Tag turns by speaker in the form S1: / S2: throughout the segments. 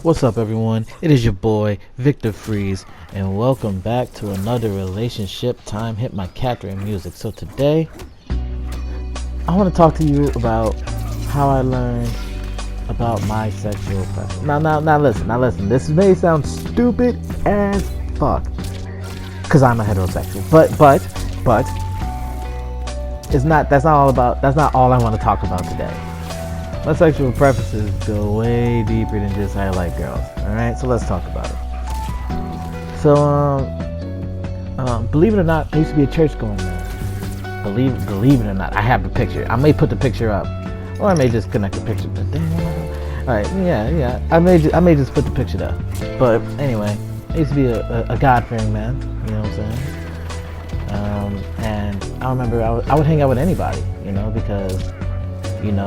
S1: What's up, everyone? It is your boy Victor Freeze, and welcome back to another relationship time. Hit my cat during music. So today, I want to talk to you about how I learned about my sexual preference. Now, listen. This may sound stupid as fuck, cause I'm a heterosexual. But it's not. That's not all I want to talk about today. My sexual preferences go way deeper than just how I like girls. Alright, so let's talk about it. So, believe it or not, I used to be a church going man. Believe it or not, I have the picture. I may put the picture up, or I may just connect the picture. But alright, yeah. I may just put the picture there. But anyway, I used to be a God-fearing man. You know what I'm saying? And I remember I would hang out with anybody, because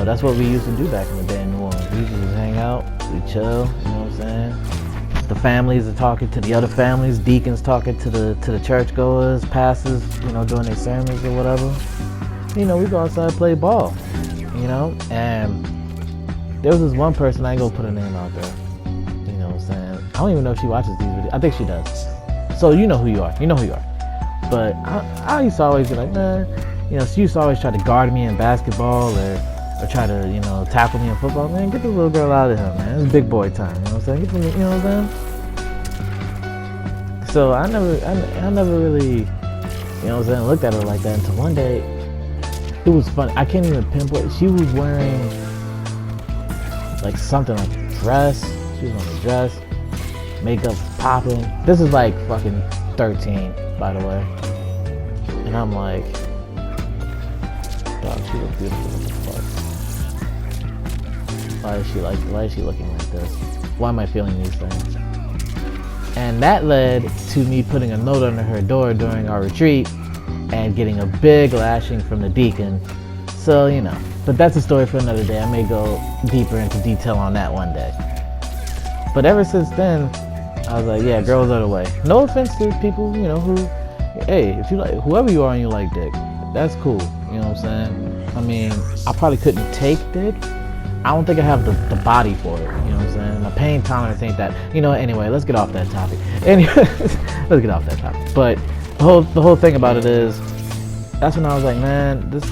S1: that's what we used to do back in the day in New Orleans. We used to just hang out, we chill, you know what I'm saying? The families are talking to the other families, deacons talking to the churchgoers, pastors, doing their sermons or whatever. We go outside and play ball, and there was this one person, I ain't gonna put her name out there, you know what I'm saying? I don't even know if she watches these videos. I think she does. So you know who you are. But I used to always be like, man, she used to always try to guard me in basketball or try to, tackle me in football. Man, get the little girl out of here, man. It's big boy time, you know what I'm saying? You know what I'm saying? So I never really, looked at her like that until one day. It was funny. I can't even pinpoint. She was wearing like something like a dress. She was wearing a dress. Makeup popping. This is like fucking 13, by the way. And I'm like, dog, she looks beautiful. What the fuck? Why is she looking like this? Why am I feeling these things? And that led to me putting a note under her door during our retreat and getting a big lashing from the deacon. So, but that's a story for another day. I may go deeper into detail on that one day. But ever since then, I was like, yeah, girls are the way. No offense to people, who, hey, if you like, whoever you are and you like dick, that's cool. You know what I'm saying? I mean, I probably couldn't take dick. I don't think I have the body for it. You know what I'm saying? My pain tolerance ain't that. Anyway, let's get off that topic. But the whole thing about it is, that's when I was like, man, this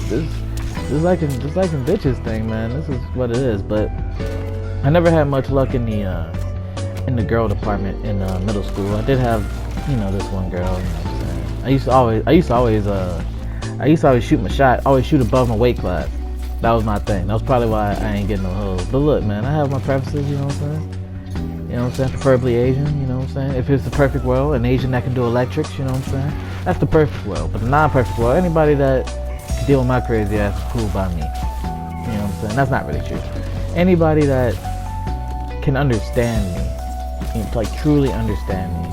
S1: like in bitches thing, man. This is what it is. But I never had much luck in the girl department in middle school. I did have, this one girl. You know what I'm saying? I used to always shoot my shot, always shoot above my weight class. That was my thing. That was probably why I ain't getting no hoes. But look, man, I have my preferences, you know what I'm saying? Preferably Asian, you know what I'm saying? If it's the perfect world, an Asian that can do electrics, you know what I'm saying? That's the perfect world. But the non-perfect world, anybody that can deal with my crazy ass is cool by me. You know what I'm saying? That's not really true. Anybody that can understand me, like truly understand me.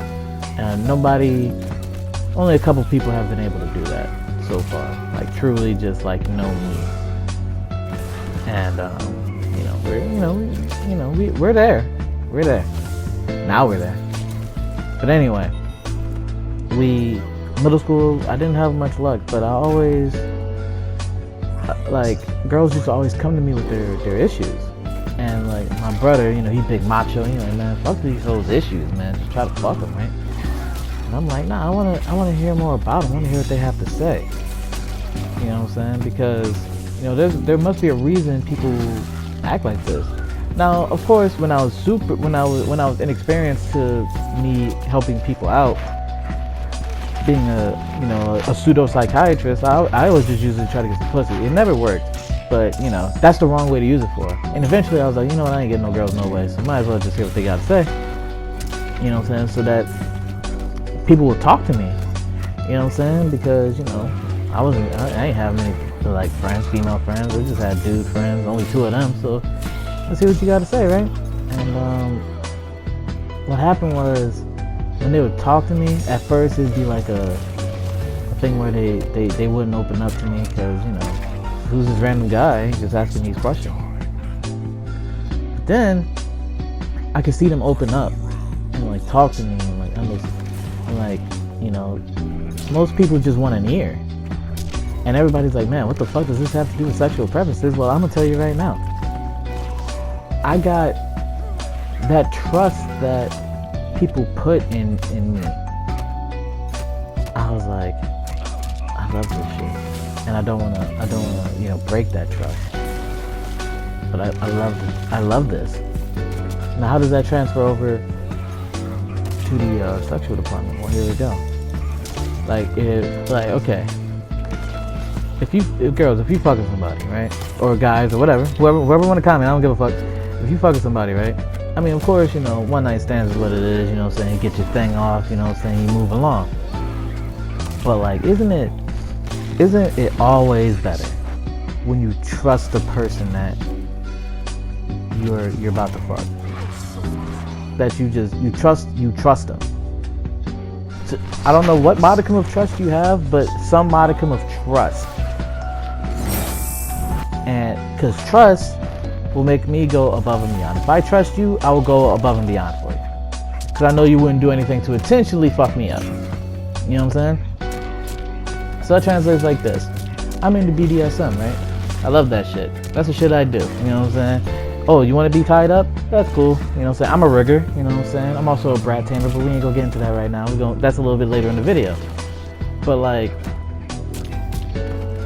S1: And only a couple people have been able to do that so far. Like truly just like know me. And we're there. We're there. Now we're there. But anyway, middle school, I didn't have much luck, but I always girls used to always come to me with their issues. And like my brother, he big macho, like, man, fuck these hoes issues, man. Just try to fuck them, right? And I'm like, nah, I wanna hear more about them. I wanna hear what they have to say. You know what I'm saying? Because there must be a reason people act like this. Now, of course, when I was inexperienced to me helping people out, being a pseudo psychiatrist, I always just used it to try to get some pussy. It never worked, but that's the wrong way to use it for. And eventually, I was like, I ain't getting no girls no way, so might as well just hear what they got to say. You know what I'm saying? So that people would talk to me. You know what I'm saying? Because I ain't have many like friends, female friends. I just had dude friends, only 2 of them. So let's see what you got to say, right? And what happened was when they would talk to me, at first it'd be like a thing where they wouldn't open up to me because who's this random guy just asking these questions? But then I could see them open up and like talk to me and most people just want an ear. And everybody's like, man, what the fuck does this have to do with sexual preferences? Well, I'm gonna tell you right now. I got that trust that people put in me, I was like, I love this shit, and I don't wanna break that trust. But I love this. Now, how does that transfer over to the sexual department? Well, here we go. Okay, if you fucking somebody, right, or guys or whatever, whoever want to comment, I don't give a fuck. If you fucking somebody, right? I mean, of course, one night stands is what it is. You know what I'm saying? You get your thing off. You know what I'm saying? You move along. But like, isn't it always better when you trust the person that you're about to fuck? That you trust them. So, I don't know what modicum of trust you have, but some modicum of trust. And because trust will make me go above and beyond. If I trust you, I will go above and beyond for you. Because I know you wouldn't do anything to intentionally fuck me up. You know what I'm saying? So that translates like this. I'm into BDSM, right? I love that shit. That's the shit I do. You know what I'm saying? Oh, you want to be tied up? That's cool. You know what I'm saying? I'm a rigger. You know what I'm saying? I'm also a brat tamer, but we ain't gonna get into that right now. That's a little bit later in the video. But like,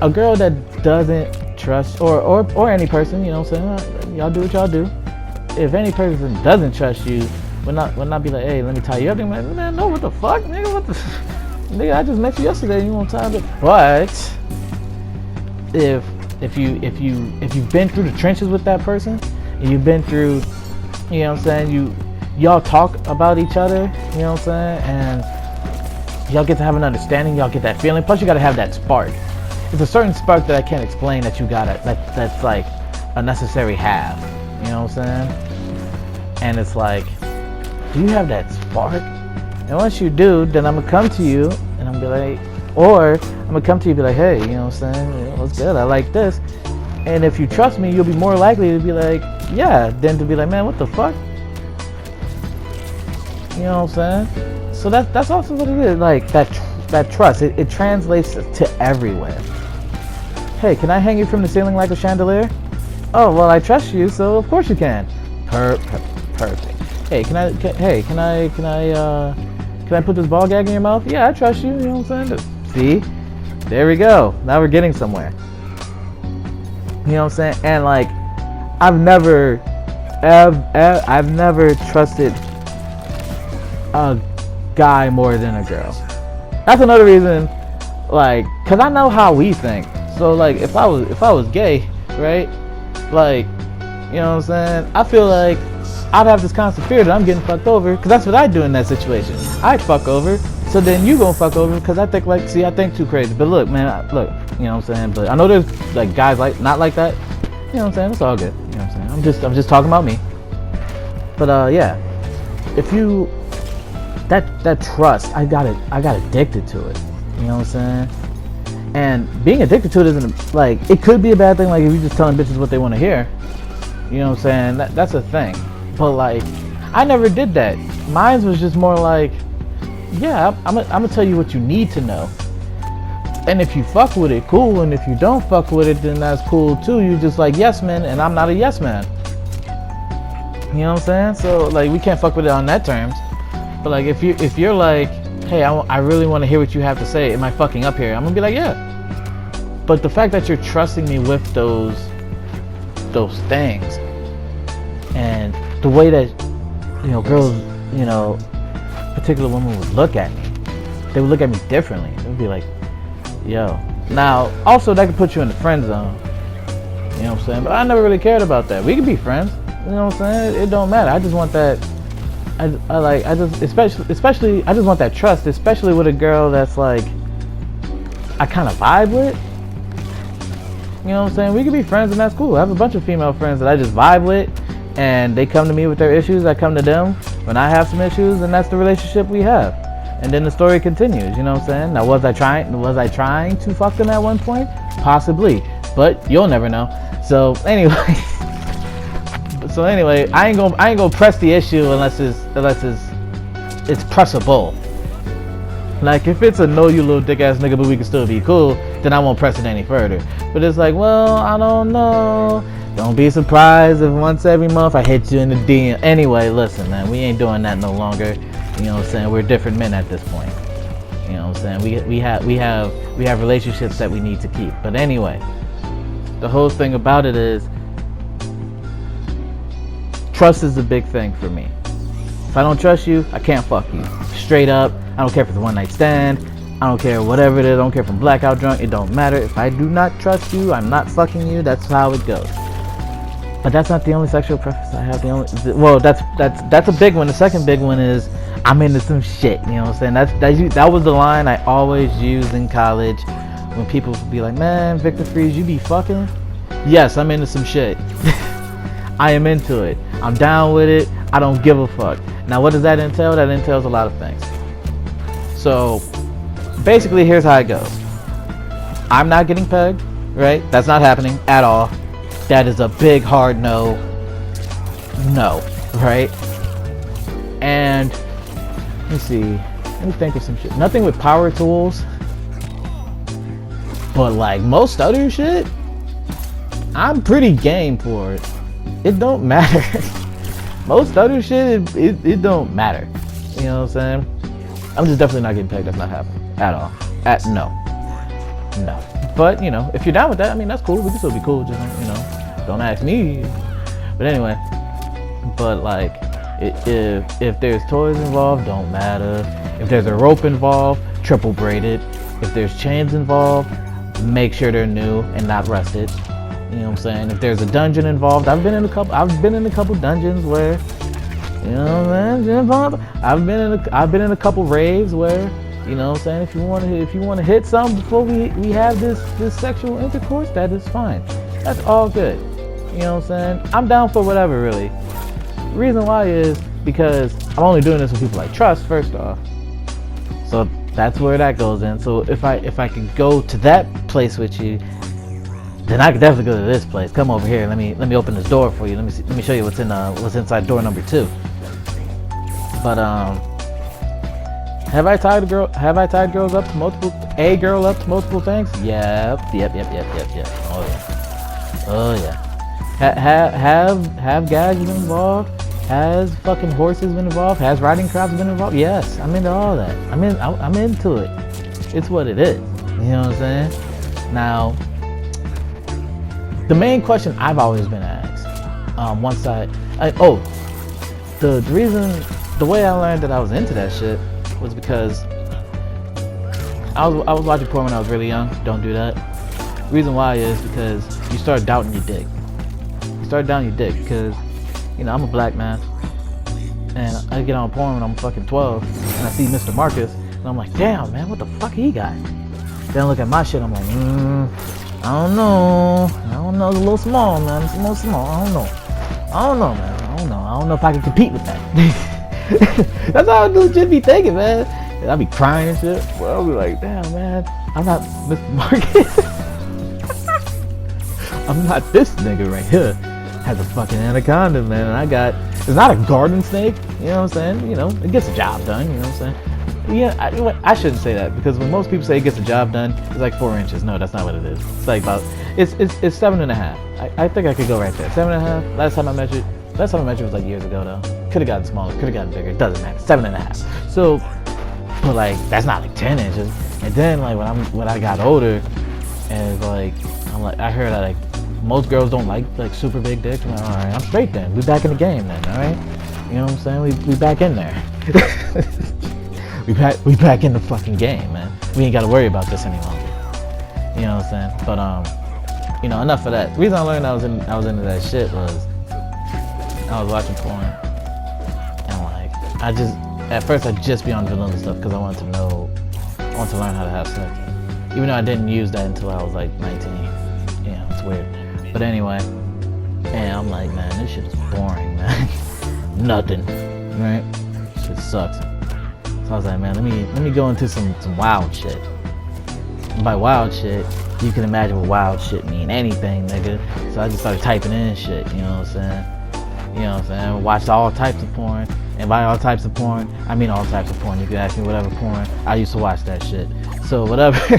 S1: a girl that doesn't trust, or any person, you know what I'm saying? Y'all do what y'all do. If any person doesn't trust you, would not be like, hey, let me tie you up. They're like, man, no, what the fuck, nigga? What the nigga? I just met you yesterday. You want to tie up? But if you've been through the trenches with that person, and you've been through, you know what I'm saying, y'all talk about each other, you know what I'm saying, and y'all get to have an understanding, y'all get that feeling. Plus, you gotta have that spark. It's a certain spark that I can't explain that you gotta, that's like a necessary have. You know what I'm saying? And it's like, do you have that spark? And once you do, then I'm gonna come to you and I'm gonna be like, or I'm gonna come to you and be like, hey, you know what I'm saying? What's good? I like this. And if you trust me, you'll be more likely to be like, yeah, than to be like, man, what the fuck? You know what I'm saying? So that's also what it is. Like that trust, it translates to everywhere. Hey, can I hang you from the ceiling like a chandelier? Oh, well, I trust you, so of course you can. Perfect. Hey, can I put this ball gag in your mouth? Yeah, I trust you. You know what I'm saying? See, there we go. Now we're getting somewhere. You know what I'm saying? And like, I've never trusted a guy more than a girl. That's another reason, like, cause I know how we think. So like, if I was gay, right? Like, you know what I'm saying? I feel like I'd have this constant fear that I'm getting fucked over, because that's what I do in that situation. I fuck over, so then you gonna fuck over, because I think too crazy. But look, man, look, you know what I'm saying? But I know there's like guys like not like that. You know what I'm saying? It's all good. You know what I'm saying? I'm just talking about me. But yeah, if you that trust, I got addicted to it. You know what I'm saying? And being addicted to it isn't like, it could be a bad thing. Like if you're just telling bitches what they want to hear. You know what I'm saying? That's a thing. But like, I never did that. Mine was just more like, yeah, I'm gonna tell you what you need to know. And if you fuck with it, cool. And if you don't fuck with it, then that's cool too. You just like yes man, and I'm not a yes man. You know what I'm saying? So like, we can't fuck with it on that terms. But like, if you're like, hey, I really want to hear what you have to say. Am I fucking up here? I'm gonna be like, yeah. But the fact that you're trusting me with those things, and the way that, you know, girls, you know, particular women would look at me, they would look at me differently. They would be like, yo. Now, also that could put you in the friend zone. You know what I'm saying? But I never really cared about that. We could be friends. You know what I'm saying? It don't matter. I just want that. Especially I just want that trust, especially with a girl that's like, I kind of vibe with. You know what I'm saying? We could be friends and that's cool. I have a bunch of female friends that I just vibe with, and they come to me with their issues. I come to them when I have some issues, and that's the relationship we have. And then the story continues. You know what I'm saying? Now, was I trying to fuck them at one point? Possibly, but you'll never know. So anyway, I ain't gonna press the issue unless it's pressable. Like if it's a no, you little dick ass nigga, but we can still be cool, then I won't press it any further. But it's like, well, I don't know. Don't be surprised if once every month I hit you in the DM. Anyway, listen, man, we ain't doing that no longer. You know what I'm saying? We're different men at this point. You know what I'm saying? We have relationships that we need to keep. But anyway, the whole thing about it is trust is the big thing for me. If I don't trust you, I can't fuck you. Straight up. I don't care if it's a one night stand. I don't care whatever it is. I don't care if I'm blackout drunk. It don't matter. If I do not trust you, I'm not fucking you. That's how it goes. But that's not the only sexual preference I have. That's a big one. The second big one is I'm into some shit. You know what I'm saying? That was the line I always used in college when people would be like, "Man, Victor Freeze, you be fucking?" Yes, I'm into some shit. I am into it. I'm down with it. I don't give a fuck. Now, what does that entail? That entails a lot of things. So, basically, here's how it goes. I'm not getting pegged, right? That's not happening at all. That is a big, hard no. No, right? And, let me see. Let me think of some shit. Nothing with power tools. But, like, most other shit, I'm pretty game for it. It don't matter. Most other shit, it don't matter. You know what I'm saying? I'm just definitely not getting pegged. That's not happening at all. No. But you know, if you're down with that, I mean, that's cool. We can still be cool. Just don't ask me. But anyway, but like, if there's toys involved, don't matter. If there's a rope involved, triple braided. If there's chains involved, make sure they're new and not rusted. You know what I'm saying? If there's a dungeon involved, I've been in a couple dungeons where, you know what I'm saying? I've been in a couple raves where, you know what I'm saying, if you want to hit something before we have this sexual intercourse, that is fine. That's all good. You know what I'm saying? I'm down for whatever, really. The reason why is because I'm only doing this with people I trust, first off. So that's where that goes in. So if I can go to that place with you, then I could definitely go to this place. Come over here. Let me open this door for you. Let me show you what's inside door number 2. But have I tied girls up to multiple things? Yep. Oh yeah. Have guys been involved? Has fucking horses been involved? Has riding crowds been involved? Yes, I'm into all that. I'm into it. It's what it is. You know what I'm saying? Now, the main question I've always been asked, the way I learned that I was into that shit was because I was watching porn when I was really young. Don't do that. The reason why is because you start doubting your dick. Because, you know, I'm a black man, and I get on porn when I'm fucking 12, and I see Mr. Marcus, and I'm like, damn, man, what the fuck he got? Then I look at my shit, I'm like, I don't know, it's a little small, man, it's a little small, I don't know, man, I don't know if I can compete with that. That's how I legit be thinking, man, and I be crying and shit, but I'll be like, damn, man, I'm not Mr. Marcus, I'm not this nigga right here. Has a fucking anaconda, man, and it's not a garden snake, you know what I'm saying, you know, it gets the job done, you know what I'm saying. Yeah, I shouldn't say that, because when most people say it gets the job done, it's like 4 inches. No, that's not what it is. It's like about, it's 7.5. I think I could go right there. 7.5. Last time I measured was like years ago though. Could have gotten smaller, could have gotten bigger. It doesn't matter. 7.5. So, but like that's not like 10 inches. And then like when I got older, and like I heard that like most girls don't like super big dicks. I'm like, all right, I'm straight then. We back in the game then. All right. You know what I'm saying? We back in there. We back in the fucking game, man. We ain't gotta worry about this any longer. You know what I'm saying? But you know, enough of that. The reason I learned I was into that shit was I was watching porn, and like at first I'd just be on vanilla stuff because I wanted to learn how to have sex. Even though I didn't use that until I was like 19. Yeah, it's weird. But anyway, and I'm like, man, this shit is boring, man. Nothing, right? Shit sucks. So I was like, man, let me go into some wild shit. And by wild shit, you can imagine what wild shit mean. Anything, nigga. So I just started typing in shit, you know what I'm saying? You know what I'm saying? Watched all types of porn. And by all types of porn, I mean all types of porn. You can ask me whatever porn. I used to watch that shit. So whatever.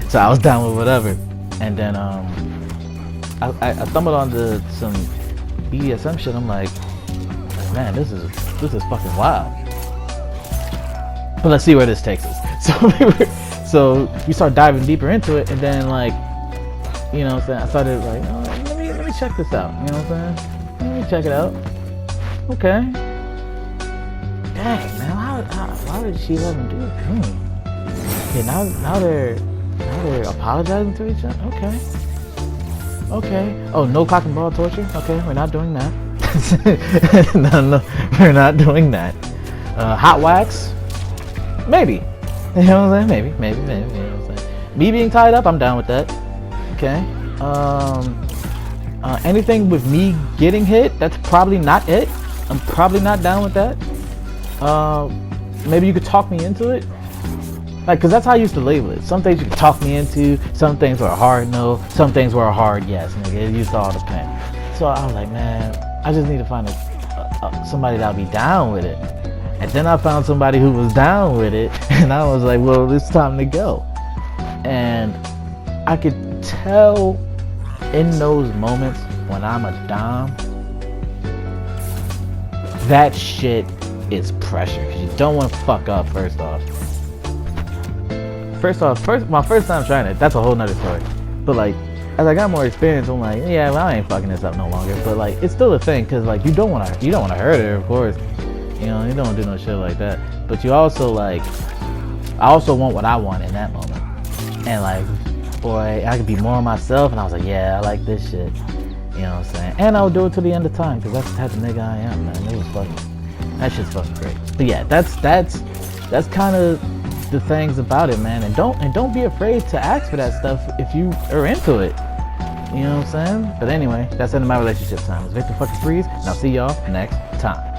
S1: So I was down with whatever. And then I I stumbled onto some BDSM shit. I'm like, man, this is fucking wild. But let's see where this takes us. So we start diving deeper into it, and then like, you know what I'm saying, I started like, oh, let me check this out. You know what I'm saying? Let me check it out. Okay. Dang, man, why did she let him do it? Yeah, now they're apologizing to each other. Okay. Oh, no cock and ball torture. Okay, we're not doing that. No, we're not doing that. Hot wax. Maybe. You know what I'm saying? Maybe. You know what I'm saying? Me being tied up, I'm down with that. Okay. Anything with me getting hit, that's probably not it. I'm probably not down with that. Maybe you could talk me into it. Like, cause that's how I used to label it. Some things you could talk me into. Some things were a hard no. Some things were a hard yes. Nigga, it used to all depend. So I was like, man, I just need to find somebody that'll be down with it. And then I found somebody who was down with it, and I was like, well, it's time to go. And I could tell in those moments when I'm a dom, that shit is pressure, because you don't want to fuck up. First off, my first time trying it, that's a whole nother story. But like, as I got more experience, I'm like, yeah, well, I ain't fucking this up no longer. But like, it's still a thing, because like, you don't want to hurt her, of course. You know, you don't want to do no shit like that. But you also like, I also want what I want in that moment. And like, boy, I could be more myself. And I was like, yeah, I like this shit. You know what I'm saying? And I would do it to the end of time, because that's the type of nigga I am, man. It was fucking, that shit's fucking great. But yeah, that's kind of the things about it, man. And don't be afraid to ask for that stuff if you are into it. You know what I'm saying? But anyway, that's the end of my relationship time. It's Victor fucking Freeze, and I'll see y'all next time.